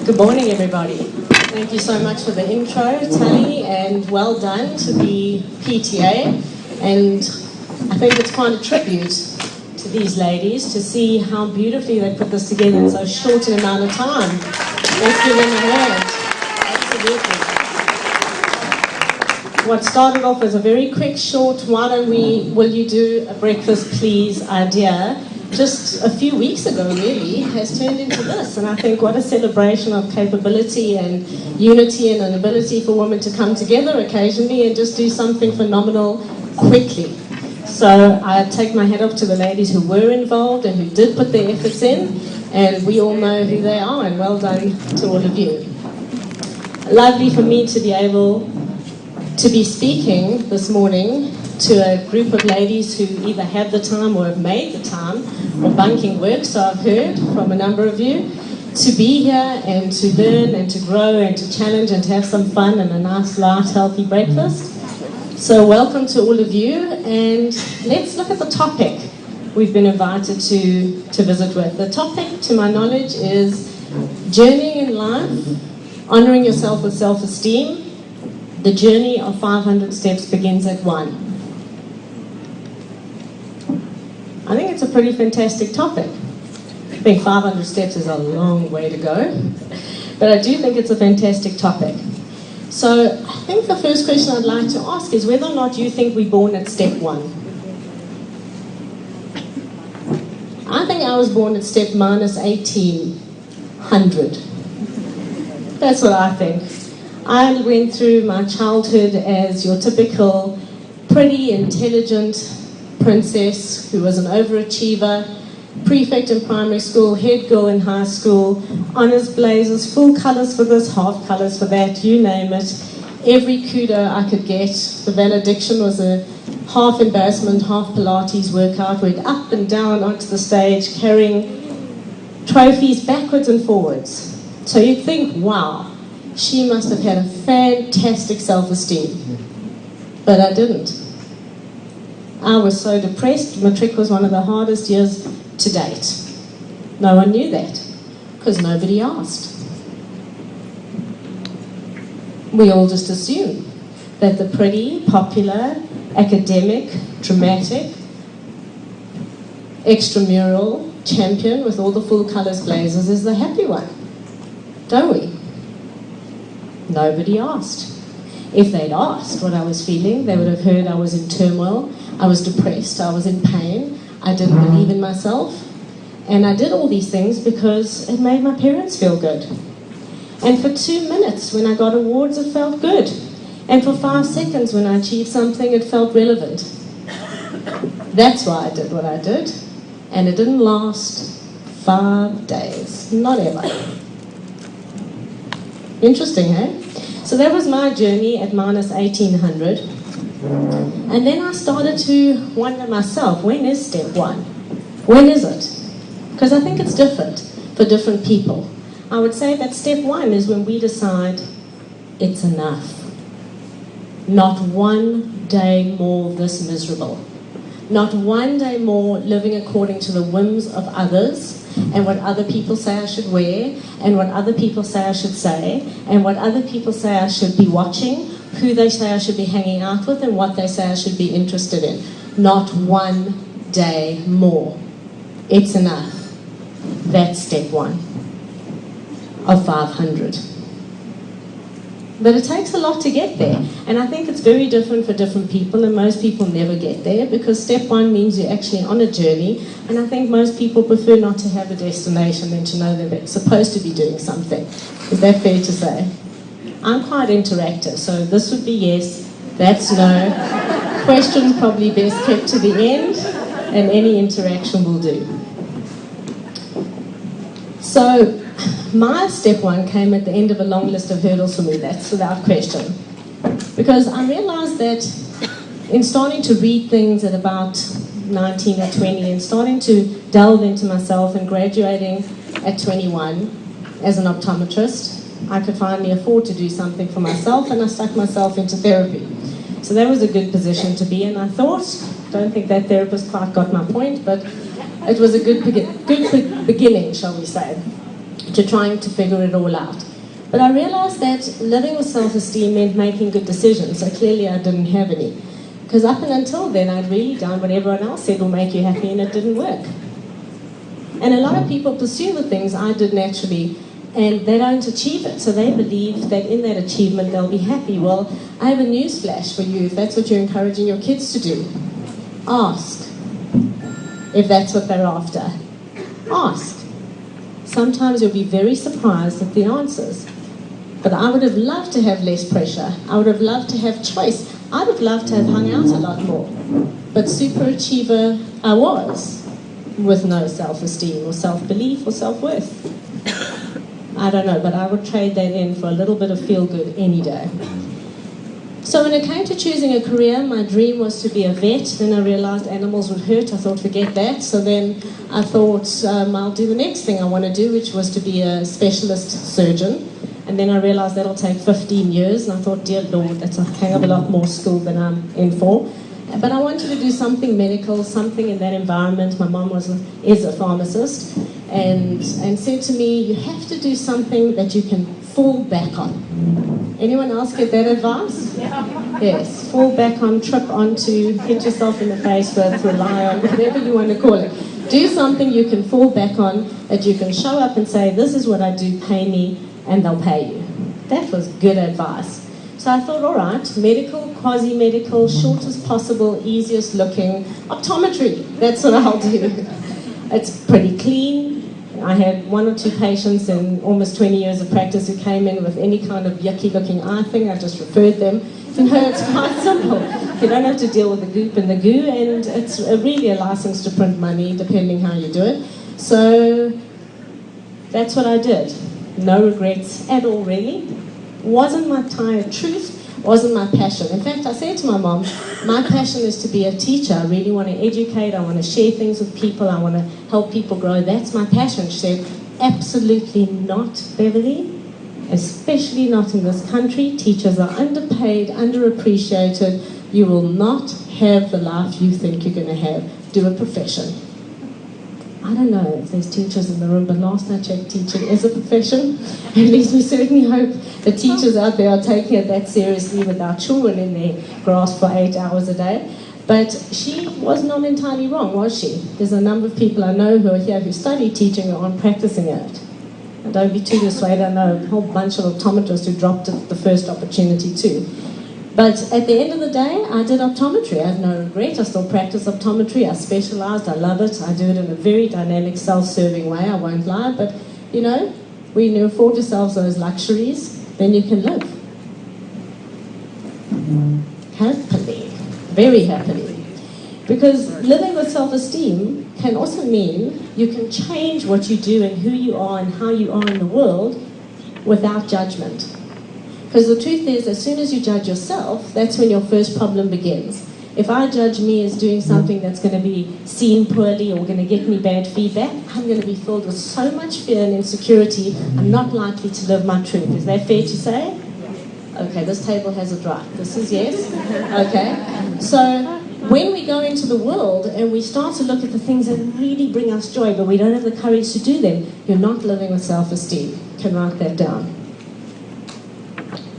Good morning, everybody. Thank you so much for the intro, Tally, and well done to the PTA. And I think it's quite a tribute to these ladies to see how beautifully they put this together in so short an amount of time. Let's give them a hand. Absolutely. What started off as a very quick, short, will you do a breakfast please idea, just a few weeks ago really, has turned into this. And I think what a celebration of capability and unity and an ability for women to come together occasionally and just do something phenomenal quickly. So I take my hat off to the ladies who were involved and who did put their efforts in, and we all know who they are, and well done to all of you. Lovely for me to be able to be speaking this morning to a group of ladies who either have the time or have made the time or bunking work, so I've heard from a number of you, to be here and to learn and to grow and to challenge and to have some fun and a nice, light, healthy breakfast. So welcome to all of you, and let's look at the topic we've been invited to visit with. The topic, to my knowledge, is journeying in life, honouring yourself with self-esteem. The journey of 500 steps begins at 1. I think it's a pretty fantastic topic. I think 500 steps is a long way to go, but I do think it's a fantastic topic. So I think the first question I'd like to ask is whether or not you think we're born at step 1. I think I was born at step minus 1800. That's what I think. I went through my childhood as your typical pretty, intelligent princess who was an overachiever, prefect in primary school, head girl in high school, honours blazers, full colours for this, half colours for that, you name it. Every kudo I could get. The valediction was a half embarrassment, half Pilates workout. Went up and down onto the stage carrying trophies backwards and forwards. So you'd think, wow, she must have had a fantastic self-esteem. But I didn't. I was so depressed. Matric was one of the hardest years to date. No one knew that, because nobody asked. We all just assumed that the pretty, popular, academic, dramatic, extramural champion with all the full colours blazers is the happy one, don't we? Nobody asked. If they'd asked what I was feeling, they would have heard I was in turmoil, I was depressed, I was in pain, I didn't believe in myself, and I did all these things because it made my parents feel good. And for 2 minutes when I got awards, it felt good. And for 5 seconds when I achieved something, it felt relevant. That's why I did what I did, and it didn't last 5 days, not ever. Interesting, eh? So that was my journey at minus 1800. And then I started to wonder myself, when is step 1? When is it? Because I think it's different for different people. I would say that step 1 is when we decide it's enough. Not one day more this miserable. Not one day more living according to the whims of others and what other people say I should wear and what other people say I should say and what other people say I should be watching, who they say I should be hanging out with and what they say I should be interested in. Not one day more. It's enough. That's step 1 of 500. But it takes a lot to get there, and I think it's very different for different people, and most people never get there because step 1 means you're actually on a journey, and I think most people prefer not to have a destination than to know that they're supposed to be doing something. Is that fair to say? I'm quite interactive, so this would be yes, that's no. Questions probably best kept to the end, and any interaction will do. So, my step 1 came at the end of a long list of hurdles for me, that's without question. Because I realized that in starting to read things at about 19 or 20 and starting to delve into myself and graduating at 21 as an optometrist, I could finally afford to do something for myself, and I stuck myself into therapy. So that was a good position to be in, I thought. Don't think that therapist quite got my point, but it was a good beginning, shall we say. to trying to figure it all out. But I realized that living with self-esteem meant making good decisions, so clearly I didn't have any. Because up until then, I'd really done what everyone else said will make you happy, and it didn't work. And a lot of people pursue the things I did naturally, and they don't achieve it. So they believe that in that achievement, they'll be happy. Well, I have a news flash for you, if that's what you're encouraging your kids to do. Ask if that's what they're after. Ask. Sometimes you'll be very surprised at the answers. But I would have loved to have less pressure. I would have loved to have choice. I would have loved to have hung out a lot more. But super achiever I was, with no self-esteem or self-belief or self-worth. I don't know, but I would trade that in for a little bit of feel-good any day. So when it came to choosing a career, my dream was to be a vet. Then I realized animals would hurt. I thought, forget that. So then I thought, I'll do the next thing I want to do, which was to be a specialist surgeon. And then I realized that'll take 15 years. And I thought, dear Lord, that's a hell of a lot more school than I'm in for. But I wanted to do something medical, something in that environment. My mom is a pharmacist and said to me, you have to do something that you can fall back on. Anyone else get that advice? Yeah. Yes, fall back on, trip onto, hit yourself in the face with, rely on, whatever you want to call it. Do something you can fall back on, that you can show up and say, this is what I do, pay me, and they'll pay you. That was good advice. So I thought, all right, medical, quasi-medical, shortest possible, easiest looking, optometry, that's what I'll do. It's pretty clean. I had 1 or 2 patients in almost 20 years of practice who came in with any kind of yucky looking eye thing. I just referred them. You know, it's quite simple. You don't have to deal with the goop and the goo, and it's really a license to print money depending how you do it. So that's what I did. No regrets at all, really. Wasn't my entire truth, wasn't my passion. In fact, I said to my mom, my passion is to be a teacher. I really want to educate, I want to share things with people, I want to help people grow. That's my passion. She said, absolutely not, Beverly. Especially not in this country. Teachers are underpaid, underappreciated. You will not have the life you think you're going to have. Do a profession. I don't know if there's teachers in the room, but last I checked, teaching is a profession. At least we certainly hope the teachers out there are taking it that seriously with our children in their grasp for 8 hours a day. But she was not entirely wrong, was she? There's a number of people I know who are here who study teaching or aren't practicing it. And don't be too dissuaded, I know a whole bunch of optometrists who dropped it the first opportunity too. But at the end of the day, I did optometry. I have no regret. I still practice optometry. I specialized. I love it. I do it in a very dynamic, self-serving way. I won't lie. But, you know, when you afford yourselves those luxuries, then you can live. Happily. Very happily. Because living with self-esteem can also mean you can change what you do and who you are and how you are in the world without judgment. Because the truth is, as soon as you judge yourself, that's when your first problem begins. If I judge me as doing something that's going to be seen poorly or going to get me bad feedback, I'm going to be filled with so much fear and insecurity, I'm not likely to live my truth. Is that fair to say? Okay, this table has it right. This is yes? Okay. So when we go into the world and we start to look at the things that really bring us joy, but we don't have the courage to do them, you're not living with self-esteem. You can write that down.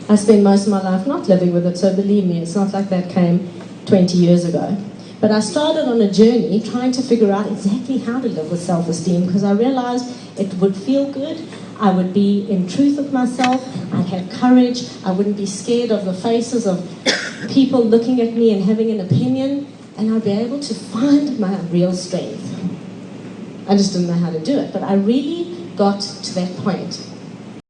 I spent most of my life not living with it, so believe me, it's not like that came 20 years ago. But I started on a journey trying to figure out exactly how to live with self-esteem, because I realized it would feel good, I would be in truth with myself, I'd have courage, I wouldn't be scared of the faces of people looking at me and having an opinion, and I'd be able to find my real strength. I just didn't know how to do it, but I really got to that point.